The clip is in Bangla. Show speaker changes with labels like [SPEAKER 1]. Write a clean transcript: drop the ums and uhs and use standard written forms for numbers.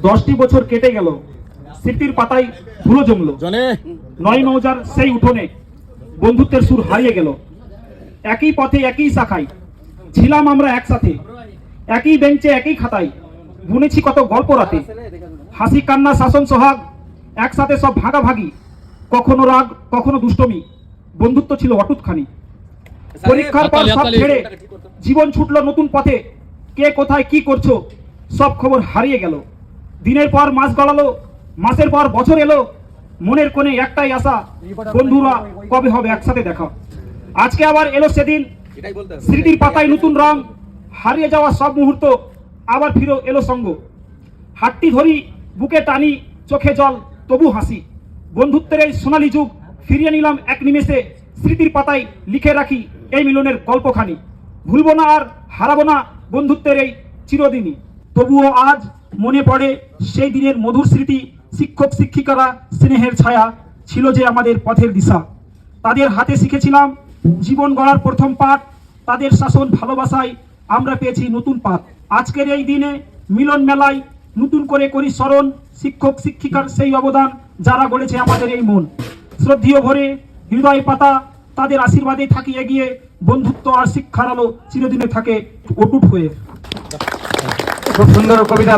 [SPEAKER 1] 10টি বছর কেটে গেল, স্মৃতির পাতায় ধুলো জমলো। নয় মৌজার সেই উঠোনে বন্ধুত্বের সুর হারিয়ে গেল। একই পথে একই শাখায় ছিলাম আমরা একসাথে, একই বেঞ্চে একই খাতায় বুনেছি কত গল্প রাতে। হাসি কান্না শাসন সোহাগ একসাথে সব ভাগাভাগি, কখনো রাগ কখনো দুষ্টমি, বন্ধুত্ব ছিল অটুটখানি। পরীক্ষার পর সব ছেড়ে জীবন ছুটলো নতুন পথে, কে কোথায় কি করছো সব খবর হারিয়ে গেল। দিনের পর মাস গড়ালো, মাসের পর বছর এলো, মনের কোণে একটাই আশা, বন্ধুরা কবে হবে একসাথে দেখা। আজকে আবার এলো সেদিন, স্মৃতির পাতায় নতুন রং, হারিয়ে যাওয়া সব মুহূর্ত আবার ফিরে এলো সঙ্গ। হাতটি ধরি বুকে টানি চোখে জল তবু হাসি, বন্ধুত্বের এই সোনালী যুগ ফিরিয়ে নিলাম এক নিমেষে। স্মৃতির পাতায় লিখে রাখি এই মিলনের গল্পখানি, ভুলবো না আর হারাবো না বন্ধুত্বের এই চিরদিনই। তবুও আজ মনে পড়ে সেই দিনের মধুর স্মৃতি, শিক্ষক শিক্ষিকারা স্নেহের ছায়া ছিল যে আমাদের পথের দিশা। তাদের হাতে শিখেছিলাম জীবন গড়ার প্রথম পাঠ, তাদের শাসন ভালোবাসায় আমরা পেয়েছি নতুন পাঠ। আজকের এই দিনে মিলন মেলায় নতুন করে করি স্মরণ শিক্ষক শিক্ষিকার সেই অবদান, যারা গড়েছে আমাদের এই মন। শ্রদ্ধেয় ভরে হৃদয় পাতা তাদের আশীর্বাদে থাকি এগিয়ে, বন্ধুত্ব আর শিক্ষার আলো চিরদিনে থাকে অটুট হয়ে।
[SPEAKER 2] খুব সুন্দর কবিতা।